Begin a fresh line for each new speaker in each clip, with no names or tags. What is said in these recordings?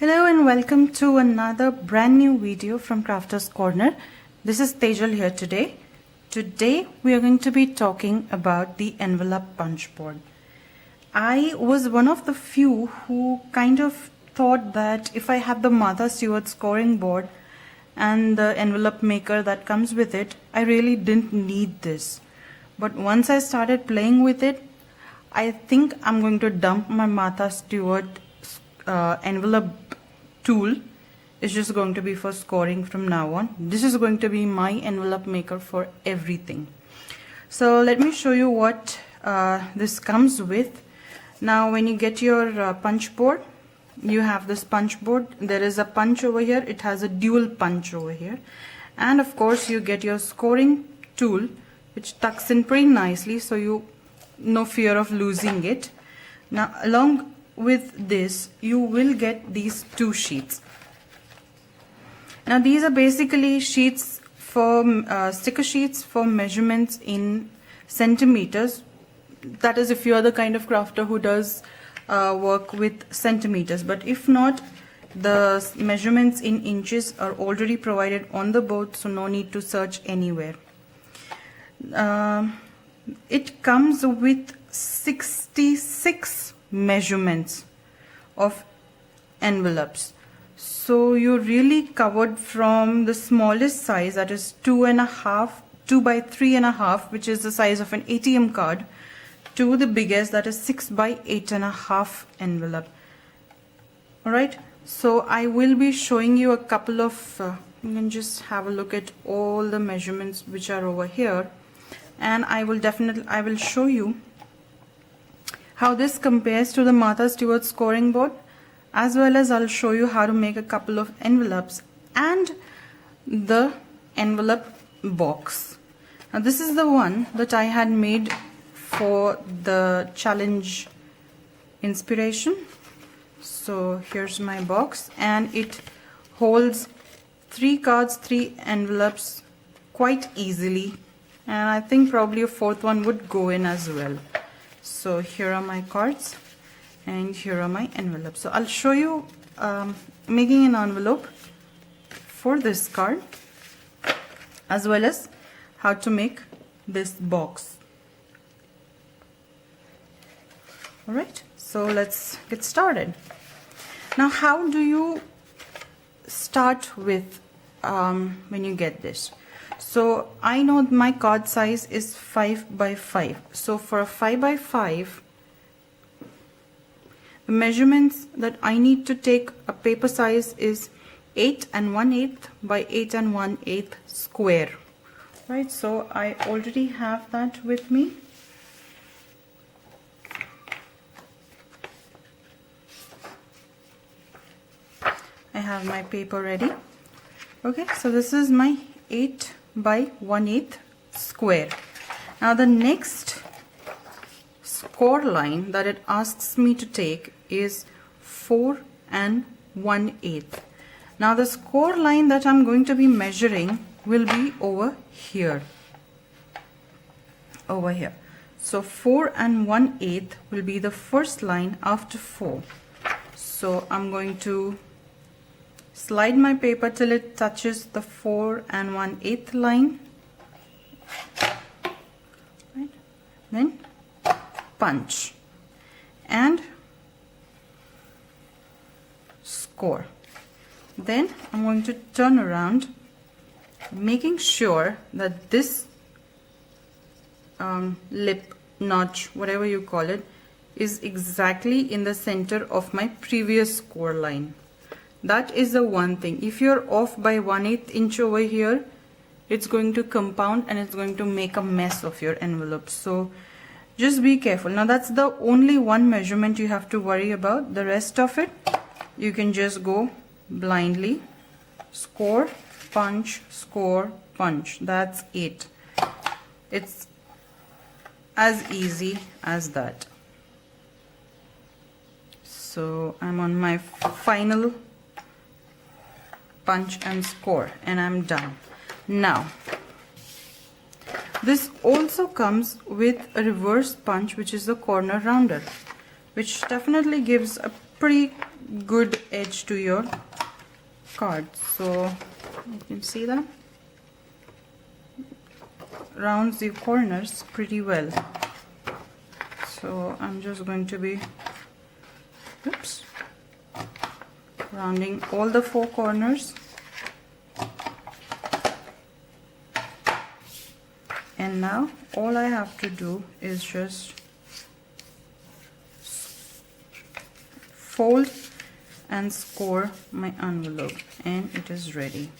Hello and welcome to another brand new video from Crafters Corner. This is Tejal here today. Today we are going to be talking about the envelope punch board. I was one of the few who kind of thought that if I had the Martha Stewart scoring board and the envelope maker that comes with it, I really didn't need this. But once I started playing with it, I think I'm going to dump my Martha Stewart envelope tool. Is just going to be for scoring from now on. This is going to be my envelope maker for everything. So let me show you what this comes with. Now when you get your punch board, you have this punch board. There is a punch over here. It has a dual punch over here, and of course you get your scoring tool, which tucks in pretty nicely, so you no fear of losing it. Now along with this you will get these two sheets. Now these are basically sheets for sticker sheets for measurements in centimeters. That is if you are the kind of crafter who does work with centimeters, but if not, the measurements in inches are already provided on the board, so no need to search anywhere. It comes with 66 measurements of envelopes, so you're really covered from the smallest size, that is 2 by 3.5, which is the size of an ATM card, to the biggest, that is 6 by 8.5 envelope. Alright, so I will be showing you a couple of you can just have a look at all the measurements which are over here, and I will show you how this compares to the Martha Stewart scoring board, as well as I'll show you how to make a couple of envelopes and the envelope box. Now this is the one that I had made for the challenge inspiration. So here's my box, and it holds 3 cards, 3 envelopes quite easily, and I think probably a 4th one would go in as well. So here are my cards and here are my envelopes. So I'll show you making an envelope for this card, as well as how to make this box. Alright, so let's get started. Now how do you start with when you get this? So I know my card size is 5 by 5. So for a 5 by 5, the measurements that I need to take a paper size is 8 1/8 by 8 1/8 square. Right, so I already have that with me. I have my paper ready. Okay, so this is my 8 by 1/8 square. Now the next score line that it asks me to take is 4 1/8. Now the score line that I'm going to be measuring will be over here. Over here. So 4 1/8 will be the first line after 4. So I'm going to slide my paper till it touches the 4 1/8 line. Right. Then punch and score. Then I'm going to turn around, making sure that this lip notch, whatever you call it, is exactly in the center of my previous score line. That is the one thing. If you're off by 1/8 inch over here, it's going to compound and it's going to make a mess of your envelope. So just be careful. Now that's the only one measurement you have to worry about. The rest of it, you can just go blindly. Score, punch, score, punch. That's it. It's as easy as that. So I'm on my final punch and score, and I'm done. Now this also comes with a reverse punch, which is the corner rounder, which definitely gives a pretty good edge to your card. So you can see that rounds the corners pretty well. So I'm just going to be rounding all the 4 corners, and now all I have to do is just fold and score my envelope, and it is ready.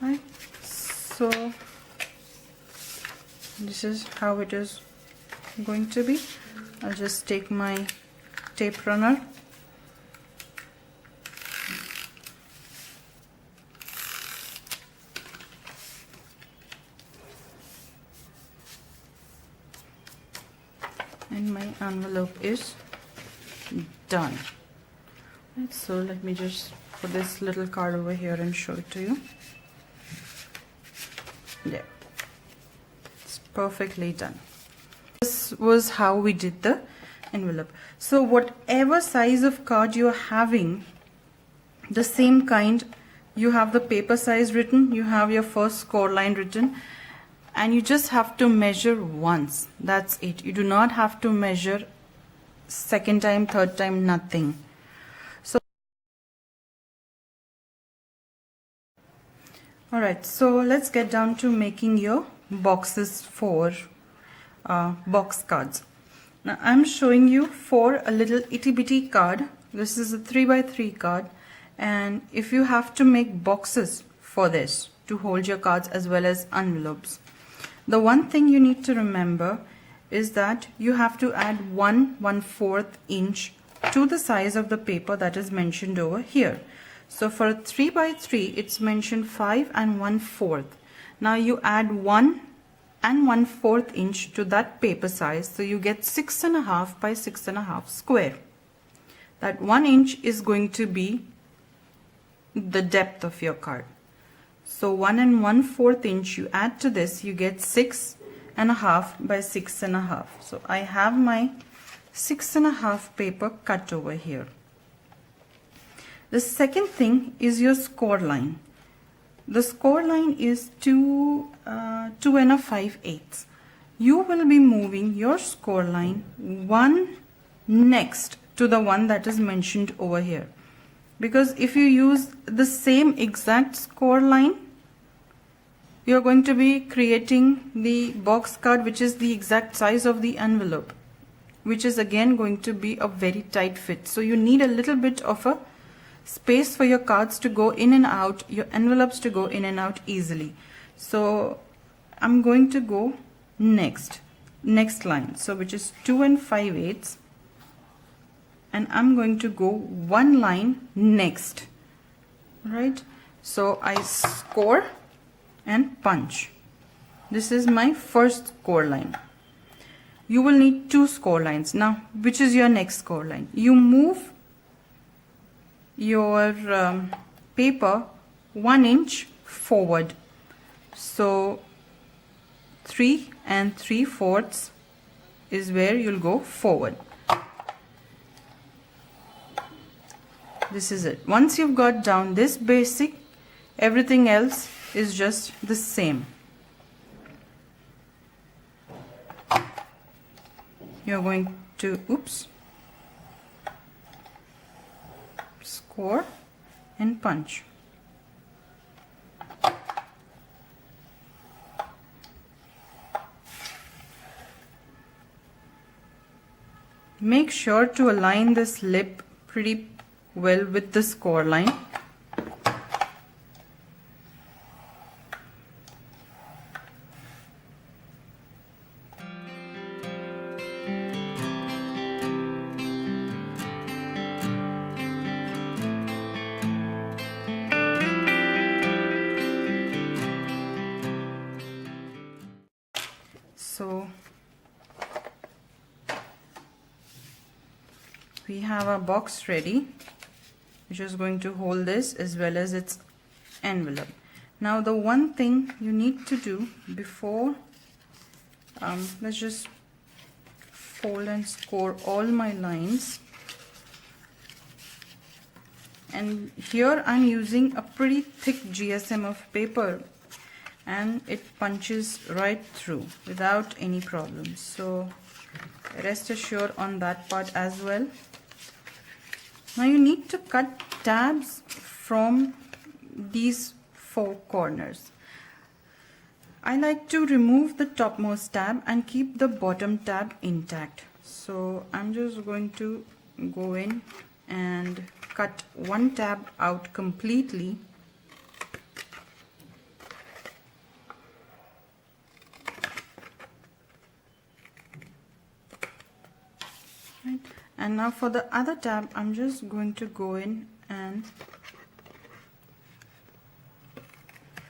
Right, so this is how it is going to be. I'll just take my tape runner and my envelope is done. Right, so let me just put this little card over here and show it to you. Yeah, it's perfectly done. This was how we did the envelope. So whatever size of card you're having, the same kind, you have the paper size written, you have your first score line written, and you just have to measure once. That's it. You do not have to measure second time, third time, nothing. So alright, so let's get down to making your boxes for box cards. Now I'm showing you for a little itty bitty card. This is a 3x3 card, and if you have to make boxes for this to hold your cards as well as envelopes, the one thing you need to remember is that you have to add 1/4 inch to the size of the paper that is mentioned over here. So for a 3x3, it's mentioned 5 1/4. Now you add 1 1/4 inch to that paper size, so you get 6.5 by 6.5 square. That 1 inch is going to be the depth of your card. So 1 1/4 inch you add to this, you get 6.5 by 6.5. So I have my 6.5 paper cut over here. The second thing is your score line. The score line is 2 5/8. You will be moving your score line one next to the one that is mentioned over here. Because if you use the same exact score line, you're going to be creating the box card which is the exact size of the envelope, which is again going to be a very tight fit. So you need a little bit of a space for your cards to go in and out, your envelopes to go in and out easily. So I'm going to go next line, so which is 2 5/8, and I'm going to go one line next, right? So I score and punch. This is my first score line. You will need 2 score lines. Now, which is your next score line? You move your paper 1 inch forward. So 3 3/4 is where you'll go forward. This is it. Once you've got down this basic, everything else is just the same. You're going to score and punch. Make sure to align this lip pretty well with the score line. So we have our box ready, which is going to hold this as well as its envelope. Now the one thing you need to do before Let's just fold and score all my lines. And here I'm using a pretty thick GSM of paper, and it punches right through without any problems. So rest assured on that part as well. Now you need to cut tabs from these 4 corners. I like to remove the topmost tab and keep the bottom tab intact. So I'm just going to go in and cut one tab out completely. Right. And now for the other tab, I'm just going to go in and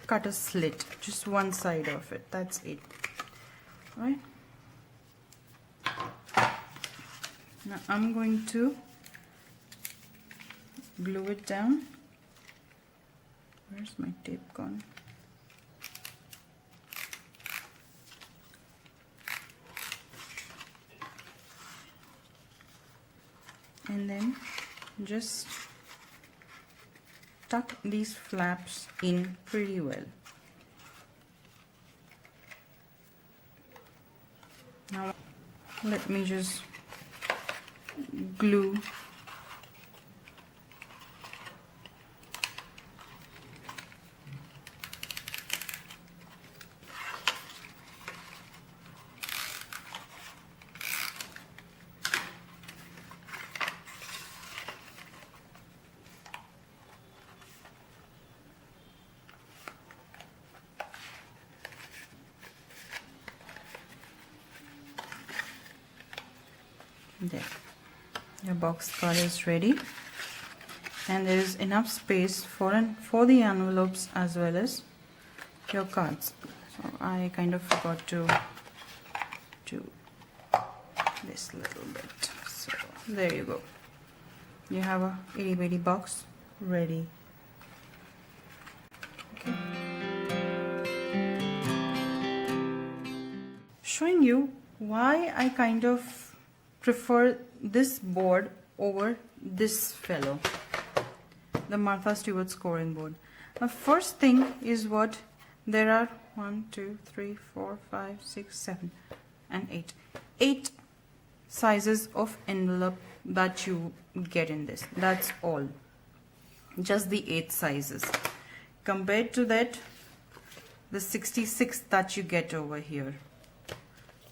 cut a slit, just one side of it. That's it. Right. Now I'm going to glue it down. Where's my tape gone? And then just tuck these flaps in pretty well. Now let me just glue there. Your box card is ready, and there is enough space for the envelopes as well as your cards. So I kind of forgot to do this little bit. So there you go. You have a itty bitty box ready. Okay. Showing you why I kind of prefer this board over this fellow, the Martha Stewart scoring board. The first thing is what there are 1, 2, 3, 4, 5, 6, 7 and 8. 8 sizes of envelope that you get in this. That's all. Just the 8 sizes. Compared to that, the 66 that you get over here.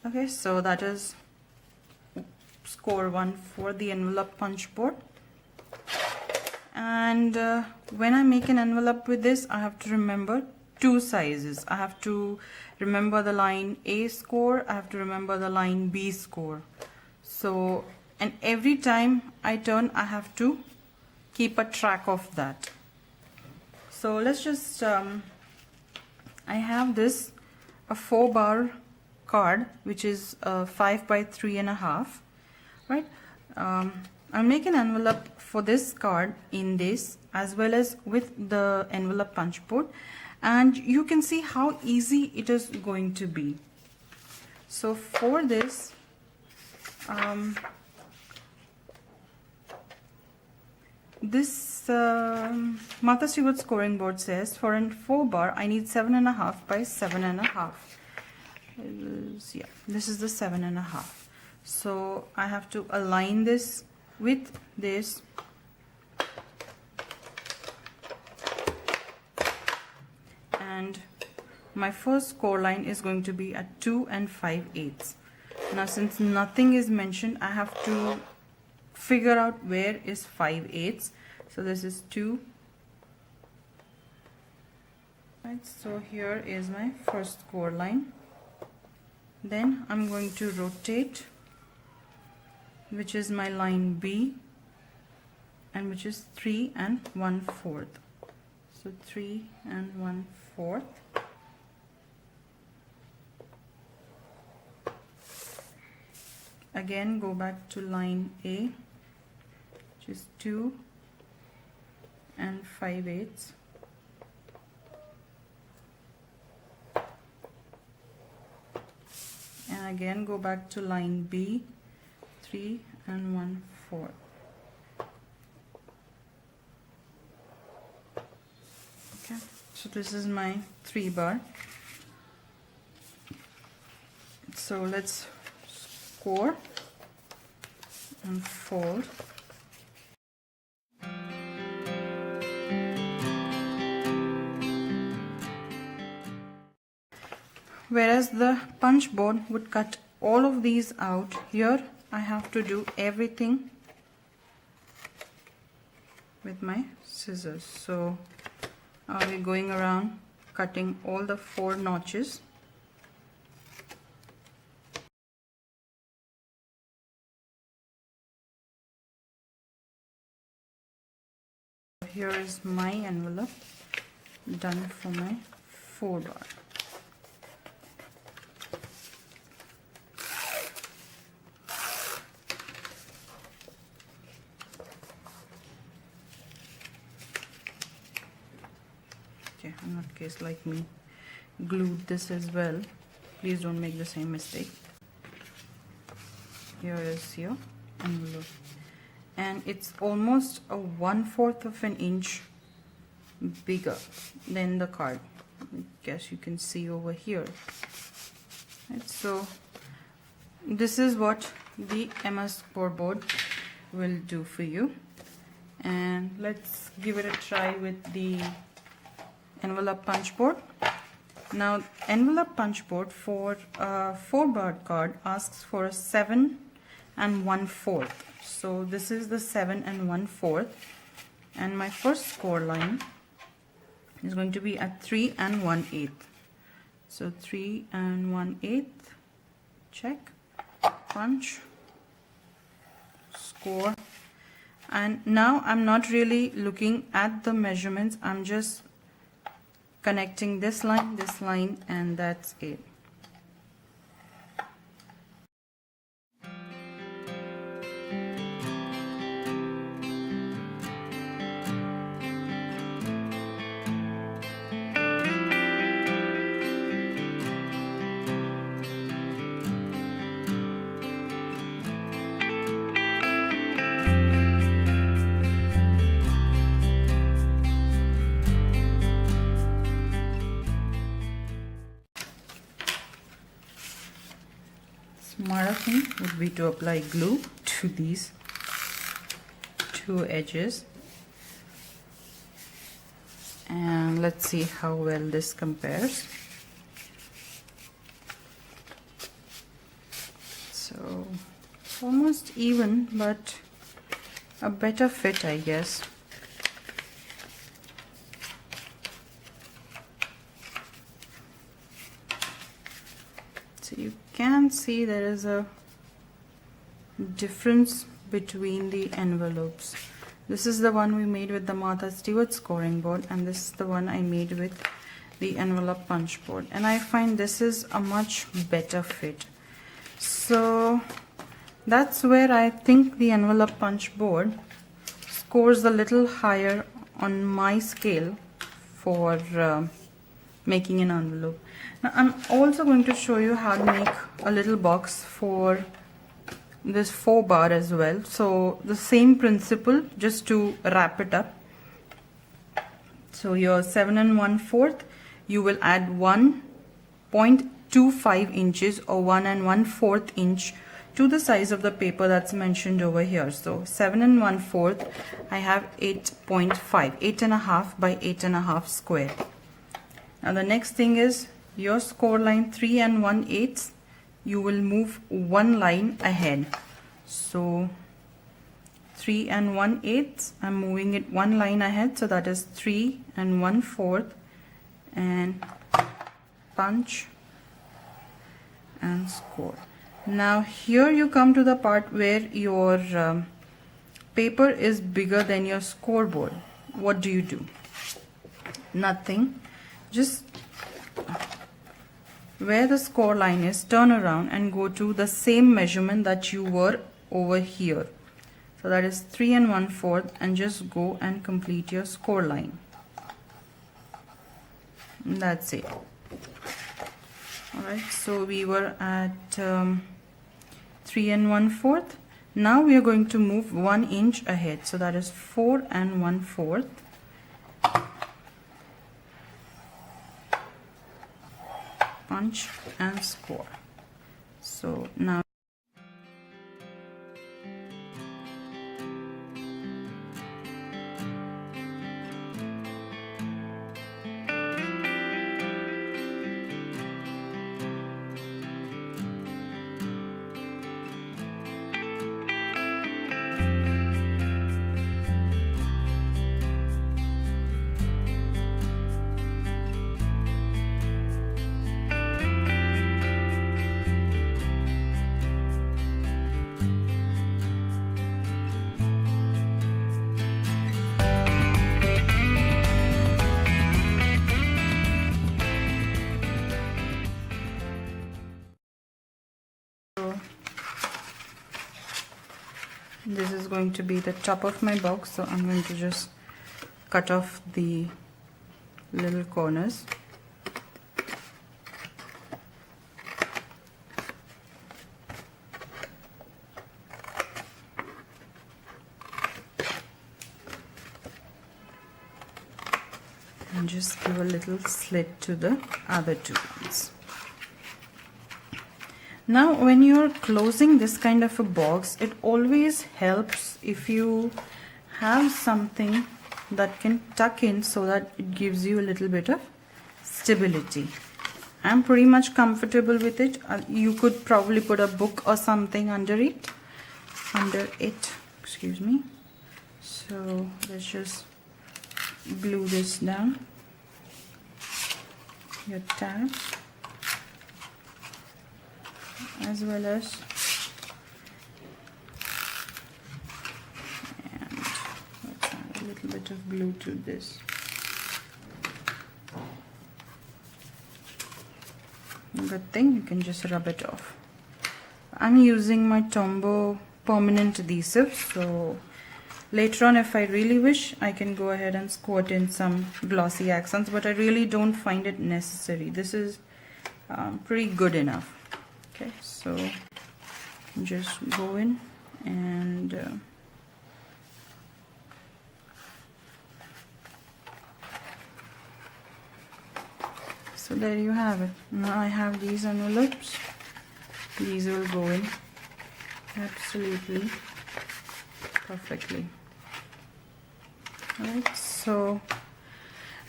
Okay, so that is score 1 for the envelope punch board. And when I make an envelope with this, I have to remember 2 sizes. I have to remember the line A score, I have to remember the line B score. So, and every time I turn, I have to keep a track of that. So let's just I have this a 4-bar card, which is 5 by 3.5. Right. I'll make an envelope for this card in this as well as with the envelope punch board, and you can see how easy it is going to be. So for this, this Martha Stewart scoring board says for a 4-bar I need 7.5 by 7.5. Yeah, this is the 7.5. So I have to align this with this, and my first score line is going to be at 2 and 5/8. Now since nothing is mentioned, I have to figure out where is 5/8. So this is 2. Right, so here is my first score line. Then I'm going to rotate, which is my line B, and which is 3 and 1/4. So 3 and 1/4. Again go back to line A, which is 2 and 5/8. again go back to line B, 3 and 1/4. Okay, so this is my 3 bar. So let's score and fold. Whereas the punch board would cut all of these out, here I have to do everything with my scissors. So I'll be going around cutting all the 4 notches. Here is my envelope done for my 4 bar. Okay, in that case, like me, glued this as well. Please don't make the same mistake. Here is your envelope, and it's almost a 1/4 of an inch bigger than the card. I guess you can see over here. Right, so this is what the MS scoreboard will do for you, and let's give it a try with the envelope punch board. Now, envelope punch board for a 4 bar card asks for a 7 and 1/4. So this is the 7 and 1/4, and my first score line is going to be at 3 and 1/8. So 3 and 1/8, check, punch, score. And now I'm not really looking at the measurements, I'm just connecting this line, and that's it. Smarter thing would be to apply glue to these 2 edges, and let's see how well this compares. So it's almost even, but a better fit, I guess. So you can see there is a difference between the envelopes. This is the one we made with the Martha Stewart scoring board, and this is the one I made with the envelope punch board, and I find this is a much better fit. So that's where I think the envelope punch board scores a little higher on my scale for making an envelope. Now I'm also going to show you how to make a little box for this 4 bar as well. So the same principle, just to wrap it up. So your 7 and 1/4, you will add 1.25 inches or 1 and 1/4 inch to the size of the paper that's mentioned over here. So 7 and 1/4, I have 8.5, 8.5 by 8.5 square. Now the next thing is your score line 3 and 1/8, you will move 1 line ahead. So 3 and 1/8, I'm moving it 1 line ahead, so that is 3 and 1/4, and punch and score. Now here you come to the part where your paper is bigger than your scoreboard. What do you do? Nothing. Just where the score line is, turn around and go to the same measurement that you were over here. So that is 3 and 1/4, and just go and complete your score line. And that's it. Alright, so we were at 3 1/4. Now we are going to move 1 inch ahead, so that is 4 1/4. Punch and score. So now this is going to be the top of my box, so I'm going to just cut off the little corners. And just give a little slit to the other two ones. Now when you're closing this kind of a box, it always helps if you have something that can tuck in so that it gives you a little bit of stability. I'm pretty much comfortable with it. You could probably put a book or something under it. Excuse me. So let's just glue this down. Your tab, as well as, and let's add a little bit of glue to this. Good thing, you can just rub it off. I'm using my Tombow permanent adhesive, so later on if I really wish, I can go ahead and squirt in some glossy accents, but I really don't find it necessary. This is pretty good enough. Okay, so just go in and so there you have it. Now I have these envelopes. These will go in absolutely perfectly. Alright, so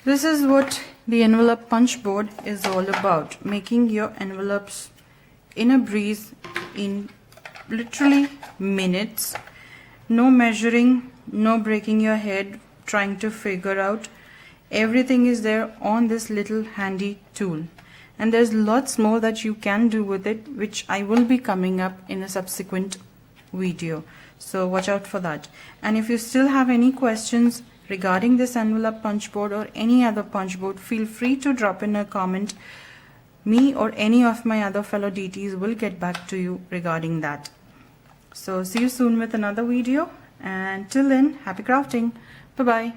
this is what the envelope punch board is all about. Making your envelopes in a breeze in literally minutes. No measuring, no breaking your head trying to figure out. Everything is there on this little handy tool. And there's lots more that you can do with it, which I will be coming up in a subsequent video. So watch out for that. And if you still have any questions regarding this envelope punch board or any other punch board, feel free to drop in a comment. Me or any of my other fellow DTs will get back to you regarding that. So see you soon with another video, and till then, happy crafting. Bye bye.